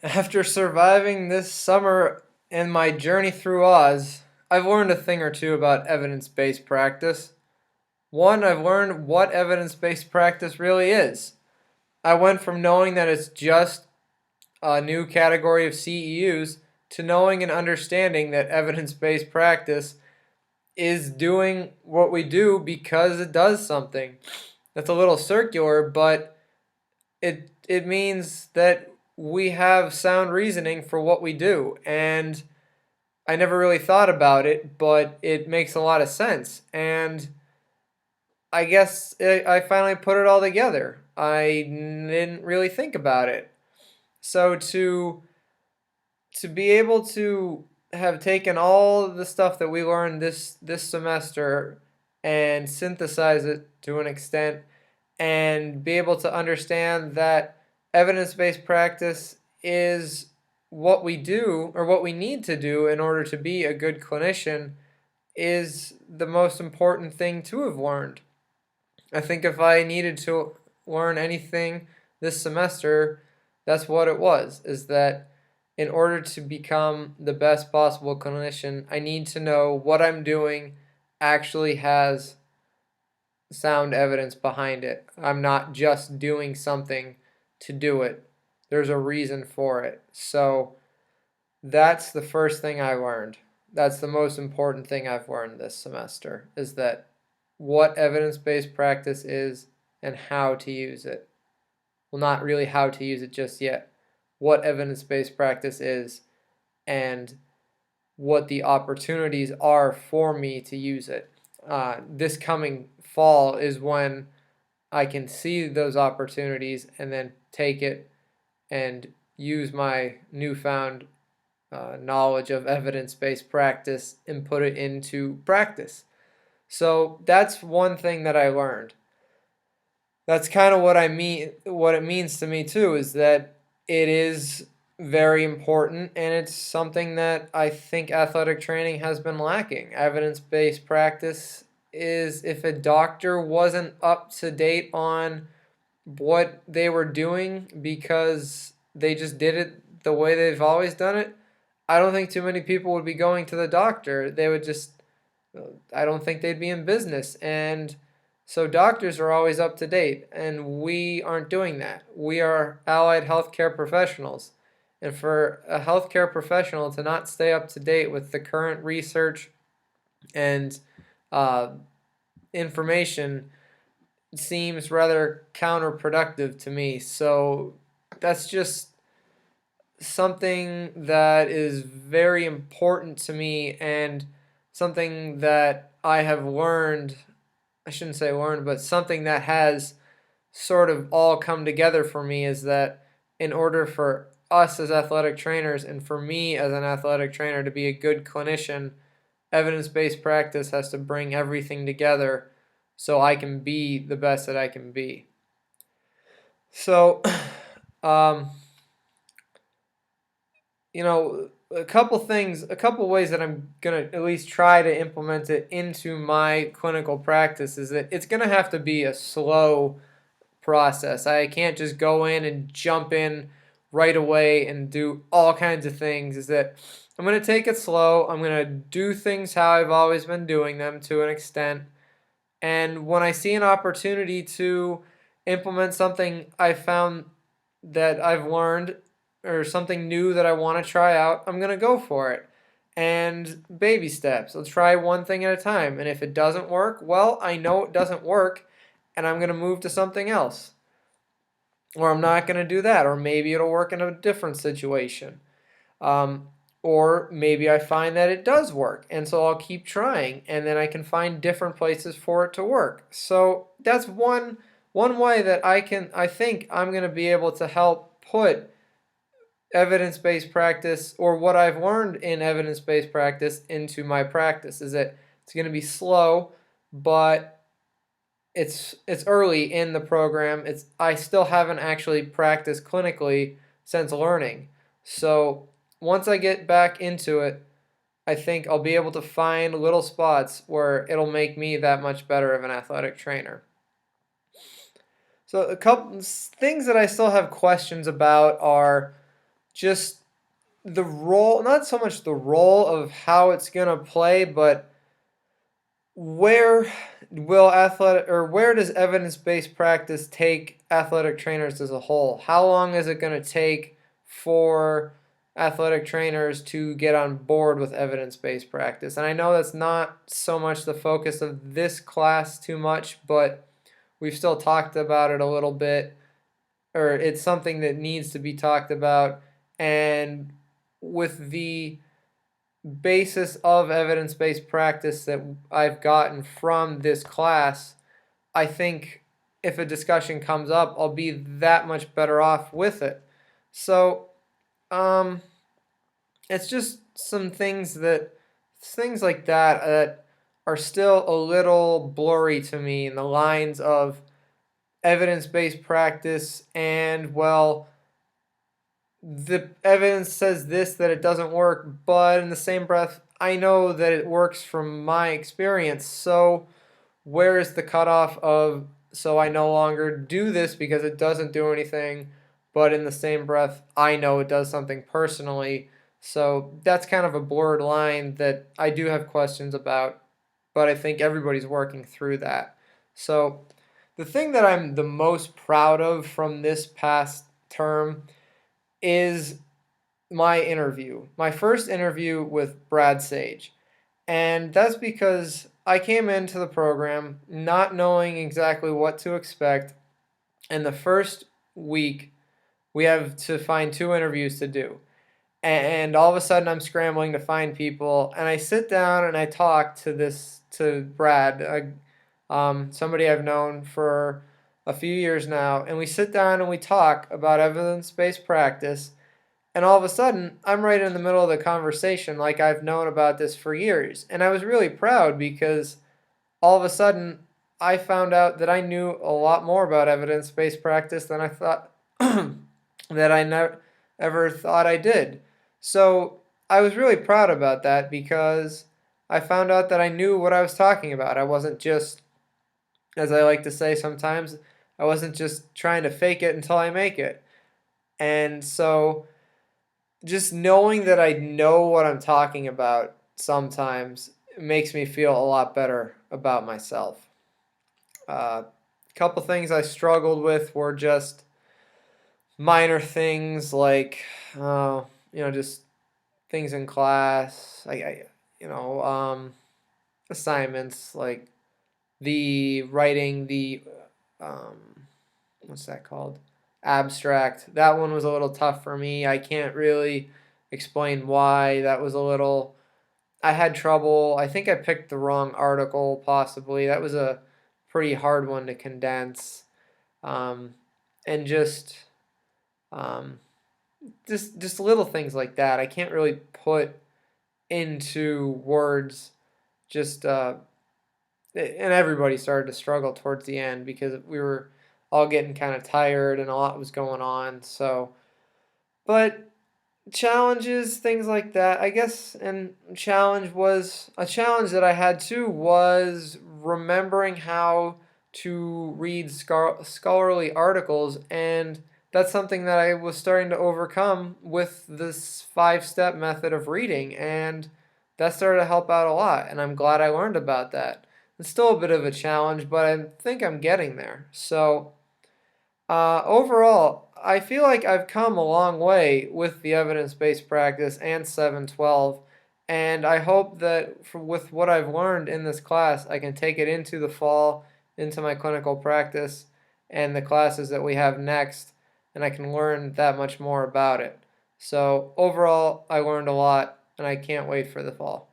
After surviving this summer and my journey through Oz, I've learned a thing or two about evidence based practice. One, I've learned what evidence based practice really is. I went from knowing that it's just a new category of CEUs to knowing and understanding that evidence based practice is doing what we do because it does something. That's a little circular, but it means that we have sound reasoning for what we do. And I never really thought about it, but it makes a lot of sense. And I guess I finally put it all together. I didn't really think about it. So to be able to have taken all of the stuff that we learned this semester and synthesize it to an extent and be able to understand that evidence-based practice is what we do or what we need to do in order to be a good clinician is the most important thing to have learned. I think if I needed to learn anything this semester, that's what it was, is that in order to become the best possible clinician, I need to know what I'm doing actually has sound evidence behind it. I'm not just doing something to do it. There's a reason for it. So that's the first thing I learned. That's the most important thing I've learned this semester is that what evidence-based practice is and how to use it. Well, not really how to use it just yet. What evidence-based practice is and what the opportunities are for me to use it. This coming fall is when I can see those opportunities and then take it and use my newfound knowledge of evidence-based practice and put it into practice. So that's one thing that I learned. That's kind of what I mean. What it means to me too is that it is very important, and it's something that I think athletic training has been lacking. Evidence-based practice is if a doctor wasn't up to date on what they were doing because they just did it the way they've always done it, I don't think too many people would be going to the doctor. They would just, I don't think they'd be in business. And so doctors are always up to date, and we aren't doing that. We are allied healthcare professionals. And for a healthcare professional to not stay up to date with the current research and uh, information seems rather counterproductive to me. So that's just something that is very important to me and something that I have learned. I shouldn't say learned, but something that has sort of all come together for me is that in order for us as athletic trainers and for me as an athletic trainer to be a good clinician, evidence based practice has to bring everything together so I can be the best that I can be. So, um, a couple things, a couple ways that I'm going to at least try to implement it into my clinical practice is that it's going to have to be a slow process. I can't just go in and jump in right away and do all kinds of things. Is that I'm going to take it slow. I'm going to do things how I've always been doing them to an extent. And when I see an opportunity to implement something I found that I've learned or something new that I want to try out, I'm going to go for it. And baby steps. Let's try one thing at a time. And if it doesn't work, well, I know it doesn't work and I'm going to move to something else. Or I'm not going to do that. Or maybe it'll work in a different situation. Um, or maybe I find that it does work, and so I'll keep trying, and then I can find different places for it to work. So that's one way that I think I'm going to be able to help put evidence-based practice or what I've learned in evidence-based practice into my practice is that it's going to be slow, but it's early in the program. I still haven't actually practiced clinically since learning. So once I get back into it, I think I'll be able to find little spots where it'll make me that much better of an athletic trainer. So a couple things that I still have questions about are just the role, not so much the role of how it's going to play, but where where does evidence-based practice take athletic trainers as a whole? How long is it going to take for athletic trainers to get on board with evidence-based practice? And I know that's not so much the focus of this class too much, but we've still talked about it a little bit, or it's something that needs to be talked about. And with the basis of evidence-based practice that I've gotten from this class, I think if a discussion comes up, I'll be that much better off with it. So, it's just some things like that are still a little blurry to me in the lines of evidence-based practice and, well, the evidence says this, that it doesn't work, but in the same breath, I know that it works from my experience. So where is the cutoff of, so I no longer do this because it doesn't do anything, but in the same breath, I know it does something personally. So that's kind of a blurred line that I do have questions about, but I think everybody's working through that. So the thing that I'm the most proud of from this past term is my first interview with Brad Sage. And that's because I came into the program not knowing exactly what to expect. And the first week, we have to find 2 interviews to do. And all of a sudden, I'm scrambling to find people. And I sit down and I talk to Brad, somebody I've known for a few years now. And we sit down and we talk about evidence-based practice. And all of a sudden, I'm right in the middle of the conversation like I've known about this for years. And I was really proud because all of a sudden, I found out that I knew a lot more about evidence-based practice than I thought that I never ever thought I did. So I was really proud about that because I found out that I knew what I was talking about. I wasn't just, as I like to say sometimes, I wasn't just trying to fake it until I make it. And so just knowing that I know what I'm talking about sometimes makes me feel a lot better about myself. A couple things I struggled with were just minor things like, just things in class. Assignments like the writing the, um, what's that called? Abstract. That one was a little tough for me. I can't really explain why. That was a little. I had trouble. I think I picked the wrong article, possibly. That was a pretty hard one to condense. And um, just little things like that. I can't really put into words. Just and everybody started to struggle towards the end because we were all getting kind of tired and a lot was going on. So, but challenges, things like that, I guess, and challenge was a challenge that I had too was remembering how to read scholarly articles, and that's something that I was starting to overcome with this 5-step method of reading, and that started to help out a lot, and I'm glad I learned about that. It's still a bit of a challenge, but I think I'm getting there. So, overall, I feel like I've come a long way with the evidence-based practice and 712, and I hope that with what I've learned in this class, I can take it into the fall, into my clinical practice, and the classes that we have next, and I can learn that much more about it. So overall, I learned a lot, and I can't wait for the fall.